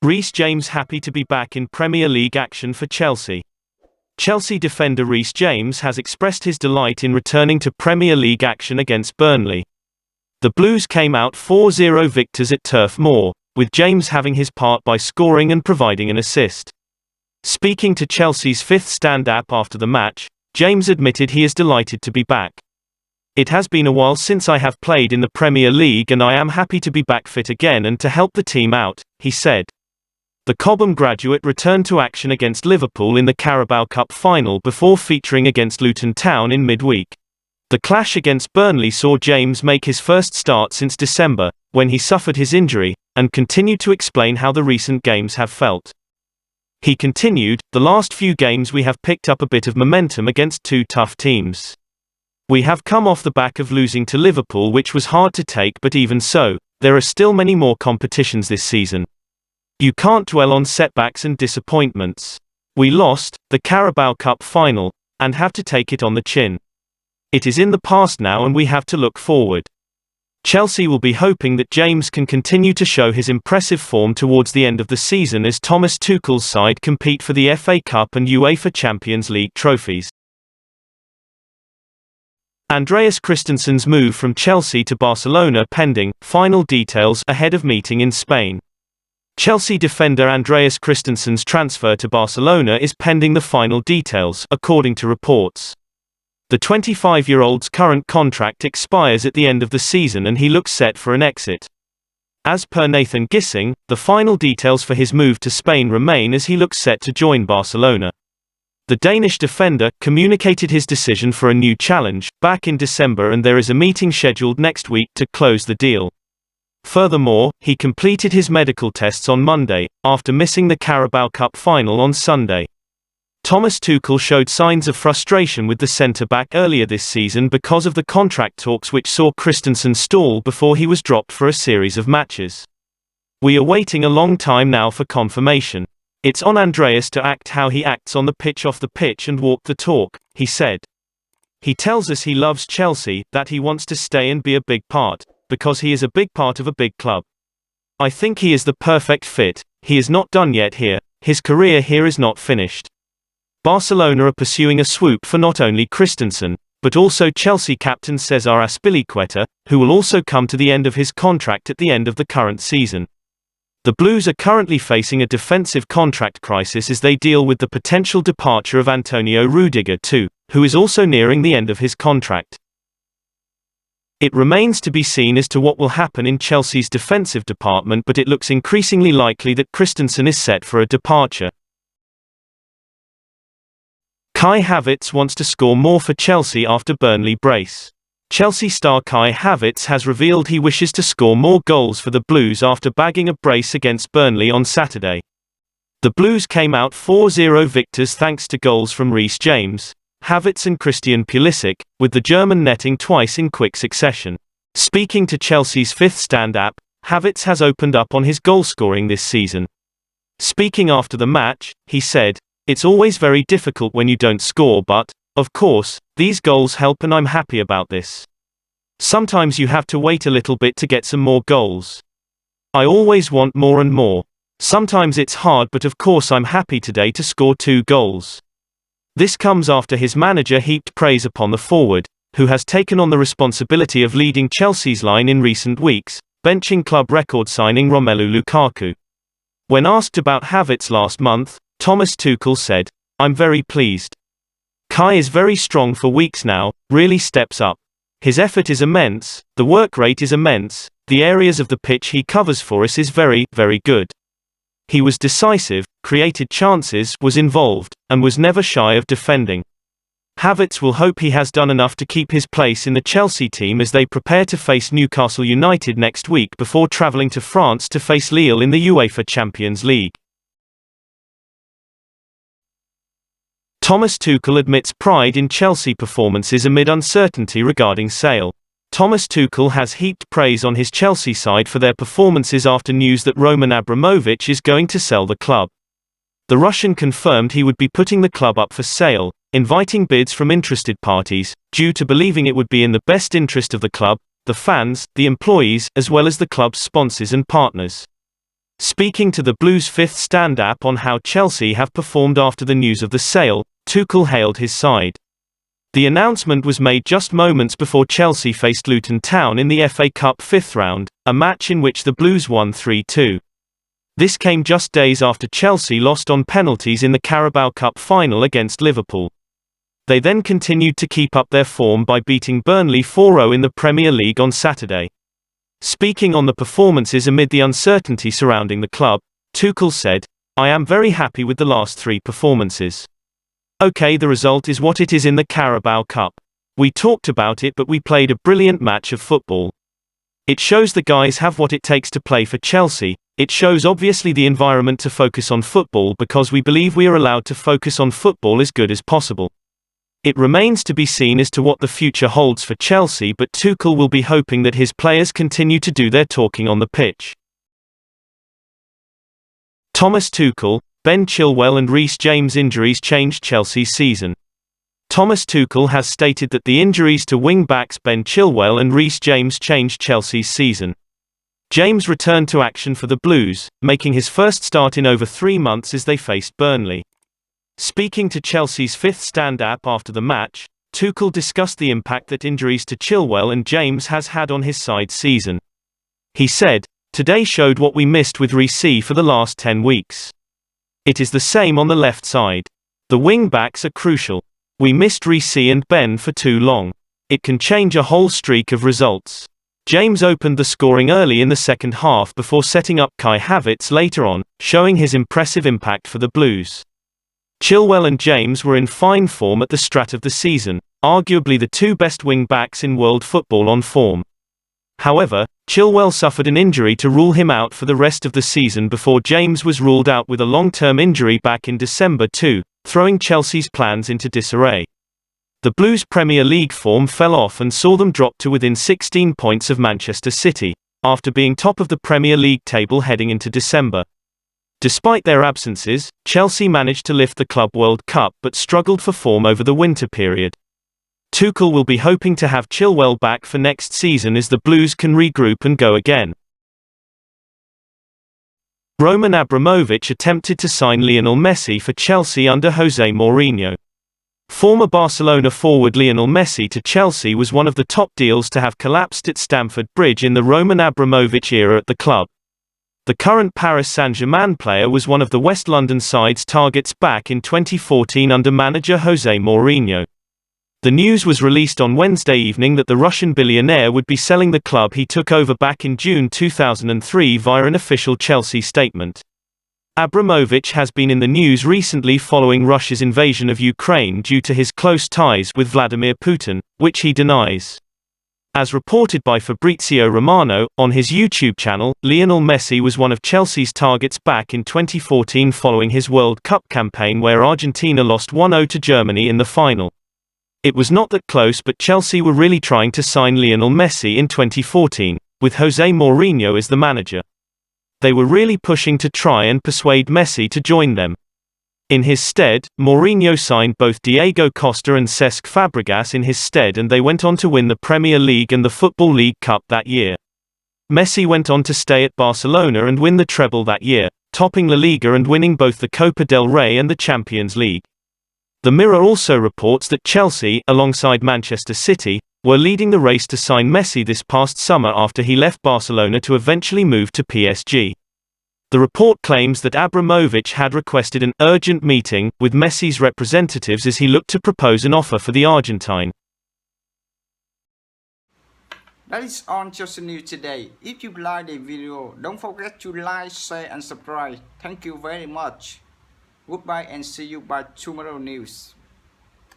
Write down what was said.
Rhys James happy to be back in Premier League action for Chelsea. Chelsea defender Rhys James has expressed his delight in returning to Premier League action against Burnley. The Blues came out 4-0 victors at Turf Moor, with James having his part by scoring and providing an assist. Speaking to Chelsea's Fifth Stand app after the match, James admitted he is delighted to be back. "It has been a while since I have played in the Premier League and I am happy to be back fit again and to help the team out," he said. The Cobham graduate returned to action against Liverpool in the Carabao Cup final before featuring against Luton Town in midweek. The clash against Burnley saw James make his first start since December, when he suffered his injury, and continued to explain how the recent games have felt. He continued, "The last few games we have picked up a bit of momentum against two tough teams. We have come off the back of losing to Liverpool, which was hard to take, but even so, there are still many more competitions this season. You can't dwell on setbacks and disappointments. We lost the Carabao Cup final, and have to take it on the chin. It is in the past now and we have to look forward." Chelsea will be hoping that James can continue to show his impressive form towards the end of the season as Thomas Tuchel's side compete for the FA Cup and UEFA Champions League trophies. Andreas Christensen's move from Chelsea to Barcelona pending final details ahead of meeting in Spain. Chelsea defender Andreas Christensen's transfer to Barcelona is pending the final details, according to reports. The 25-year-old's current contract expires at the end of the season and he looks set for an exit. As per Nathan Gissing, the final details for his move to Spain remain as he looks set to join Barcelona. The Danish defender communicated his decision for a new challenge back in December and there is a meeting scheduled next week to close the deal. Furthermore, he completed his medical tests on Monday, after missing the Carabao Cup final on Sunday. Thomas Tuchel showed signs of frustration with the centre-back earlier this season because of the contract talks which saw Christensen stall before he was dropped for a series of matches. "We are waiting a long time now for confirmation. It's on Andreas to act how he acts on the pitch, off the pitch, and walk the talk," he said. "He tells us he loves Chelsea, that he wants to stay and be a big part, because he is a big part of a big club. I think he is the perfect fit. He is not done yet here. His career here is not finished." Barcelona are pursuing a swoop for not only Christensen, but also Chelsea captain Cesar Azpilicueta, who will also come to the end of his contract at the end of the current season. The Blues are currently facing a defensive contract crisis as they deal with the potential departure of Antonio Rudiger too, who is also nearing the end of his contract. It remains to be seen as to what will happen in Chelsea's defensive department, but it looks increasingly likely that Christensen is set for a departure. Kai Havertz wants to score more for Chelsea after Burnley brace. Chelsea star Kai Havertz has revealed he wishes to score more goals for the Blues after bagging a brace against Burnley on Saturday. The Blues came out 4-0 victors thanks to goals from Rhys James, Havertz and Christian Pulisic, with the German netting twice in quick succession. Speaking to Chelsea's Fifth Stand app, Havertz has opened up on his goal-scoring this season. Speaking after the match, he said, "It's always very difficult when you don't score, but, of course, these goals help and I'm happy about this. Sometimes you have to wait a little bit to get some more goals. I always want more and more. Sometimes it's hard, but of course I'm happy today to score 2 goals." This comes after his manager heaped praise upon the forward, who has taken on the responsibility of leading Chelsea's line in recent weeks, benching club record signing Romelu Lukaku. When asked about Havertz last month, Thomas Tuchel said, "I'm very pleased. Kai is very strong for weeks now, really steps up. His effort is immense, the work rate is immense, the areas of the pitch he covers for us is very, very good. He was decisive, created chances, was involved, and was never shy of defending." Havertz will hope he has done enough to keep his place in the Chelsea team as they prepare to face Newcastle United next week before travelling to France to face Lille in the UEFA Champions League. Thomas Tuchel admits pride in Chelsea performances amid uncertainty regarding sale. Thomas Tuchel has heaped praise on his Chelsea side for their performances after news that Roman Abramovich is going to sell the club. The Russian confirmed he would be putting the club up for sale, inviting bids from interested parties, due to believing it would be in the best interest of the club, the fans, the employees, as well as the club's sponsors and partners. Speaking to the Blues' fifth stand-up on how Chelsea have performed after the news of the sale, Tuchel hailed his side. The announcement was made just moments before Chelsea faced Luton Town in the FA Cup fifth round, a match in which the Blues won 3-2. This came just days after Chelsea lost on penalties in the Carabao Cup final against Liverpool. They then continued to keep up their form by beating Burnley 4-0 in the Premier League on Saturday. Speaking on the performances amid the uncertainty surrounding the club, Tuchel said, "I am very happy with the last three performances. Okay, the result is what it is in the Carabao Cup. We talked about it, but we played a brilliant match of football. It shows the guys have what it takes to play for Chelsea. It shows obviously the environment to focus on football because we believe we are allowed to focus on football as good as possible. It remains to be seen as to what the future holds for Chelsea, but Tuchel will be hoping that his players continue to do their talking on the pitch." Thomas Tuchel, Ben Chilwell and Rhys James injuries changed Chelsea's season. Thomas Tuchel has stated that the injuries to wing-backs Ben Chilwell and Rhys James changed Chelsea's season. James returned to action for the Blues, making his first start in over 3 months as they faced Burnley. Speaking to Chelsea's fifth stand-up after the match, Tuchel discussed the impact that injuries to Chilwell and James has had on his side's season. He said, "Today showed what we missed with Reece for the last 10 weeks. It is the same on the left side. The wing-backs are crucial. We missed Reece and Ben for too long. It can change a whole streak of results." James opened the scoring early in the second half before setting up Kai Havertz later on, showing his impressive impact for the Blues. Chilwell and James were in fine form at the start of the season, arguably the two best wing-backs in world football on form. However, Chilwell suffered an injury to rule him out for the rest of the season before James was ruled out with a long-term injury back in December too, throwing Chelsea's plans into disarray. The Blues' Premier League form fell off and saw them drop to within 16 points of Manchester City, after being top of the Premier League table heading into December. Despite their absences, Chelsea managed to lift the Club World Cup but struggled for form over the winter period. Tuchel will be hoping to have Chilwell back for next season as the Blues can regroup and go again. Roman Abramovich attempted to sign Lionel Messi for Chelsea under Jose Mourinho. Former Barcelona forward Lionel Messi to Chelsea was one of the top deals to have collapsed at Stamford Bridge in the Roman Abramovich era at the club. The current Paris Saint-Germain player was one of the West London side's targets back in 2014 under manager Jose Mourinho. The news was released on Wednesday evening that the Russian billionaire would be selling the club he took over back in June 2003 via an official Chelsea statement. Abramovich has been in the news recently following Russia's invasion of Ukraine due to his close ties with Vladimir Putin, which he denies. As reported by Fabrizio Romano, on his YouTube channel, Lionel Messi was one of Chelsea's targets back in 2014 following his World Cup campaign where Argentina lost 1-0 to Germany in the final. It was not that close, but Chelsea were really trying to sign Lionel Messi in 2014, with Jose Mourinho as the manager. They were really pushing to try and persuade Messi to join them. In his stead, Mourinho signed both Diego Costa and Cesc Fabregas in his stead, and they went on to win the Premier League and the Football League Cup that year. Messi went on to stay at Barcelona and win the treble that year, topping La Liga and winning both the Copa del Rey and the Champions League. The Mirror also reports that Chelsea, alongside Manchester City, were leading the race to sign Messi this past summer after he left Barcelona to eventually move to PSG. The report claims that Abramovich had requested an urgent meeting with Messi's representatives as he looked to propose an offer for the Argentine. That is on Chelsea News today. If you like the video, don't forget to like, share and subscribe. Thank you very much. Goodbye and see you by tomorrow news.